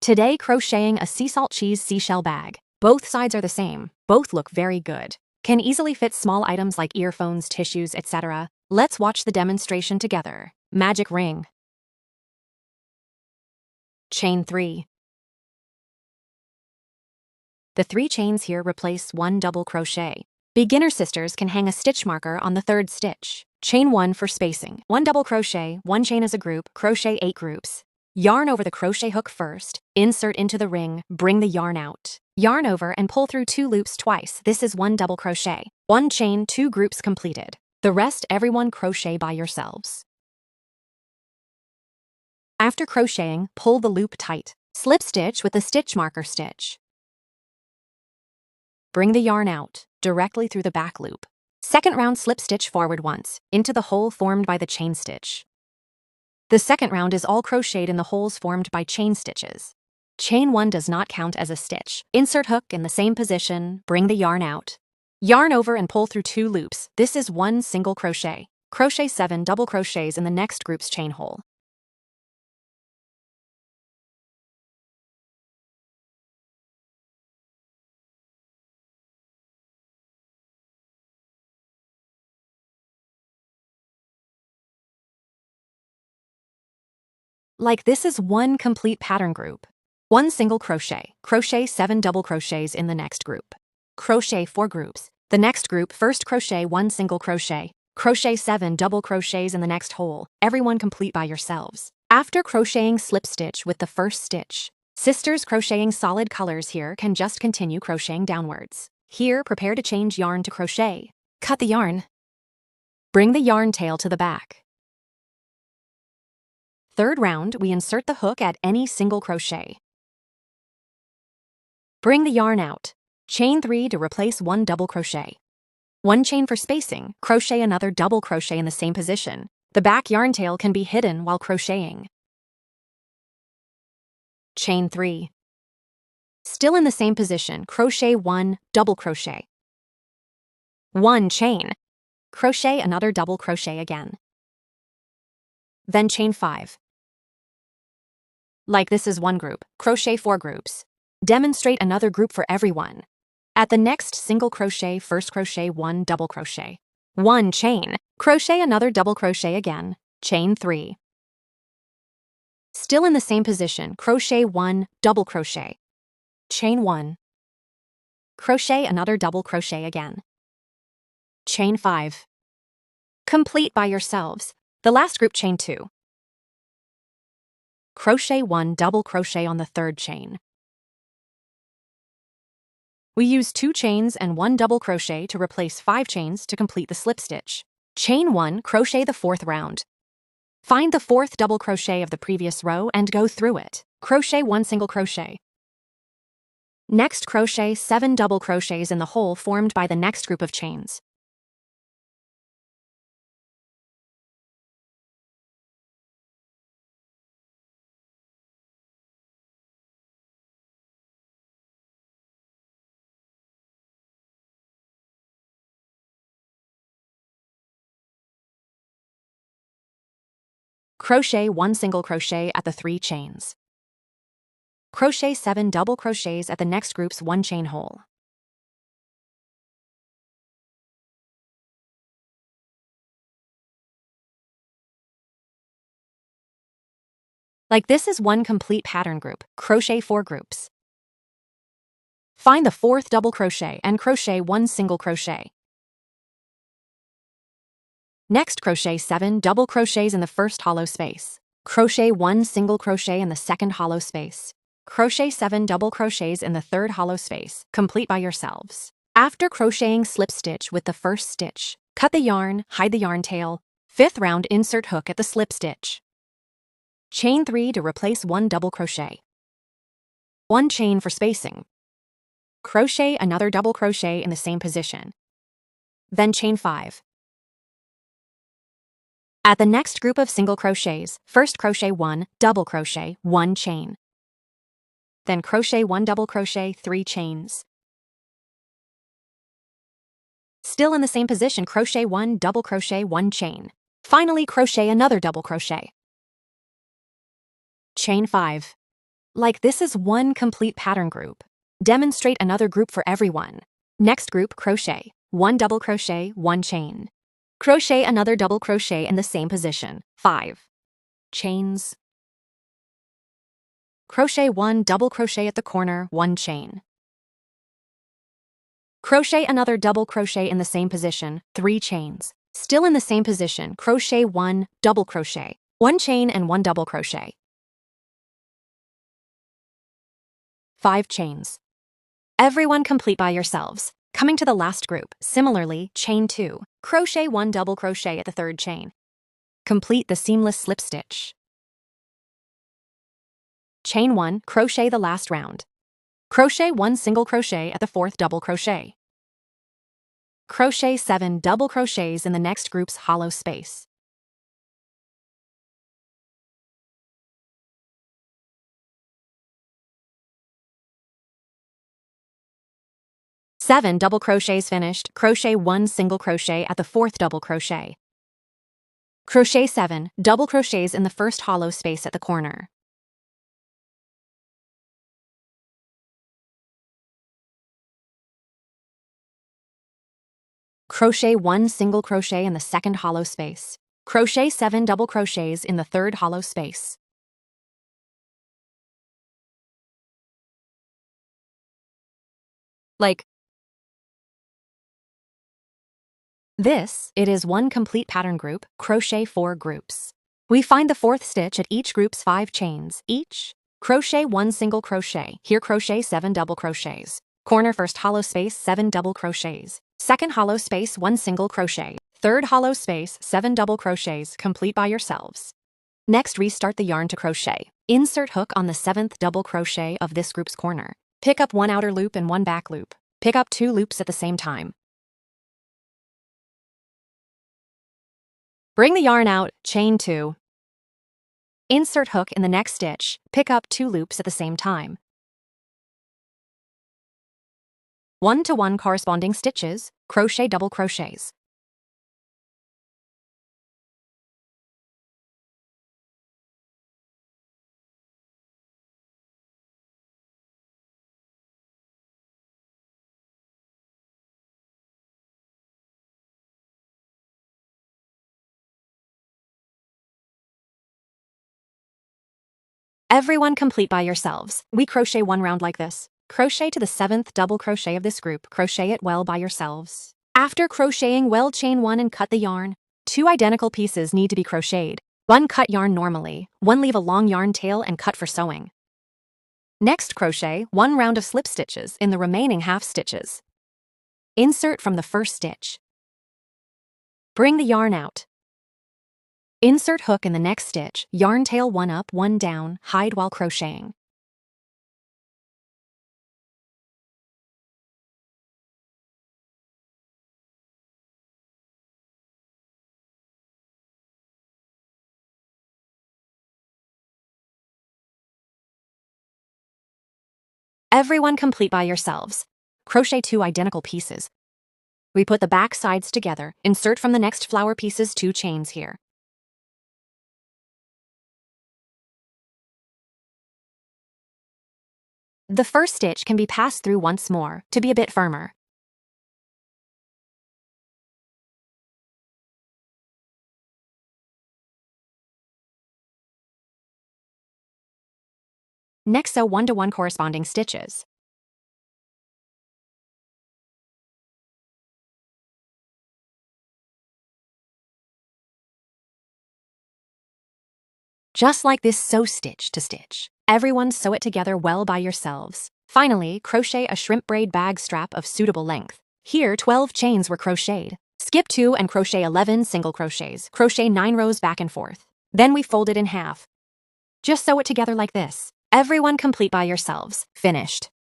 Today, crocheting a sea salt cheese seashell bag. Both sides are the same. Both look very good. Can easily fit small items like earphones, tissues, etc. Let's watch the demonstration together. Magic ring. Chain 3. The 3 chains here replace 1 double crochet. Beginner sisters can hang a stitch marker on the 3rd stitch. Chain 1 for spacing. 1 double crochet, 1 chain as a group, crochet 8 groups. Yarn over the crochet hook first, insert into the ring, bring the yarn out. Yarn over and pull through 2 loops twice. This is 1 double crochet. 1 chain, 2 groups completed. The rest everyone crochet by yourselves. After crocheting, pull the loop tight. Slip stitch with the stitch marker stitch. Bring the yarn out, directly through the back loop. Second round slip stitch forward once, into the hole formed by the chain stitch. The second round is all crocheted in the holes formed by chain stitches. Chain 1 does not count as a stitch. Insert hook in the same position, bring the yarn out. Yarn over and pull through 2 loops. This is 1 single crochet. Crochet 7 double crochets in the next group's chain hole. Like this is 1 complete pattern group. 1 single crochet. Crochet 7 double crochets in the next group. Crochet 4 groups. The next group, first crochet 1 single crochet. Crochet 7 double crochets in the next hole. Everyone complete by yourselves. After crocheting slip stitch with the first stitch, sisters crocheting solid colors here can just continue crocheting downwards. Here, prepare to change yarn to crochet. Cut the yarn. Bring the yarn tail to the back. Third round, we insert the hook at any single crochet. Bring the yarn out. Chain 3 to replace 1 double crochet. 1 chain for spacing, crochet another double crochet in the same position. The back yarn tail can be hidden while crocheting. Chain 3. Still in the same position, crochet 1 double crochet. 1 chain. Crochet another double crochet again. Then chain 5. Like this is 1 group, crochet 4 groups. Demonstrate another group for everyone. At the next single crochet, first crochet 1 double crochet. 1 chain, crochet another double crochet again, chain 3. Still in the same position, crochet 1 double crochet. Chain 1. Crochet another double crochet again. Chain 5. Complete by yourselves. The last group, chain 2. Crochet 1 double crochet on the 3rd chain. We use 2 chains and 1 double crochet to replace 5 chains to complete the slip stitch. Chain 1, crochet the 4th round. Find the 4th double crochet of the previous row and go through it. Crochet 1 single crochet. Next, crochet 7 double crochets in the hole formed by the next group of chains. Crochet 1 single crochet at the 3 chains. Crochet 7 double crochets at the next group's 1 chain hole. Like this is 1 complete pattern group, crochet 4 groups. Find the 4th double crochet and crochet 1 single crochet. Next, crochet 7 double crochets in the first hollow space. Crochet 1 single crochet in the second hollow space. Crochet 7 double crochets in the third hollow space. Complete by yourselves. After crocheting slip stitch with the first stitch, cut the yarn, hide the yarn tail. 5th round, insert hook at the slip stitch. Chain 3 to replace 1 double crochet. 1 chain for spacing. Crochet another double crochet in the same position. Then chain 5. At the next group of single crochets, first crochet 1 double crochet, 1 chain. Then crochet 1 double crochet, 3 chains. Still in the same position, crochet 1 double crochet, 1 chain. Finally, crochet another double crochet. Chain 5. Like this is one complete pattern group. Demonstrate another group for everyone. Next group, crochet. 1 double crochet, 1 chain. Crochet another double crochet in the same position. 5 chains. Crochet 1 double crochet at the corner, 1 chain. Crochet another double crochet in the same position, 3 chains. Still in the same position, crochet 1 double crochet, 1 chain and 1 double crochet. 5 chains. Everyone complete by yourselves. Coming to the last group, similarly, chain 2, crochet 1 double crochet at the 3rd chain. Complete the seamless slip stitch. Chain 1, crochet the last round. Crochet 1 single crochet at the 4th double crochet. Crochet 7 double crochets in the next group's hollow space. Seven double crochets finished, crochet 1 single crochet at the 4th double crochet. Crochet 7 double crochets in the first hollow space at the corner. Crochet 1 single crochet in the 2nd hollow space. Crochet 7 double crochets in the 3rd hollow space. Like this, it is one complete pattern group, crochet 4 groups. We find the 4th stitch at each group's 5 chains, each. Crochet 1 single crochet, here crochet 7 double crochets. Corner 1st hollow space 7 double crochets. 2nd hollow space 1 single crochet. 3rd hollow space 7 double crochets, complete by yourselves. Next, restart the yarn to crochet. Insert hook on the 7th double crochet of this group's corner. Pick up 1 outer loop and 1 back loop. Pick up 2 loops at the same time. Bring the yarn out, chain 2. Insert hook in the next stitch, pick up 2 loops at the same time. 1 to 1 corresponding stitches, crochet double crochets. Everyone complete by yourselves. We crochet 1 round like this. Crochet to the 7th double crochet of this group, crochet it well by yourselves. After crocheting well, chain 1 and cut the yarn. 2 identical pieces need to be crocheted. 1 cut yarn normally, 1 leave a long yarn tail and cut for sewing. Next, crochet 1 round of slip stitches in the remaining half stitches. Insert from the first stitch. Bring the yarn out. Insert hook in the next stitch, yarn tail 1 up, 1 down, hide while crocheting. Everyone complete by yourselves. Crochet 2 identical pieces. We put the back sides together, insert from the next flower pieces 2 chains here. The first stitch can be passed through once more, to be a bit firmer. Next, sew 1 to 1 corresponding stitches. Just like this, sew stitch to stitch. Everyone sew it together well by yourselves. Finally, crochet a shrimp braid bag strap of suitable length. Here, 12 chains were crocheted. Skip 2 and crochet 11 single crochets. Crochet 9 rows back and forth. Then we fold it in half. Just sew it together like this. Everyone complete by yourselves. Finished.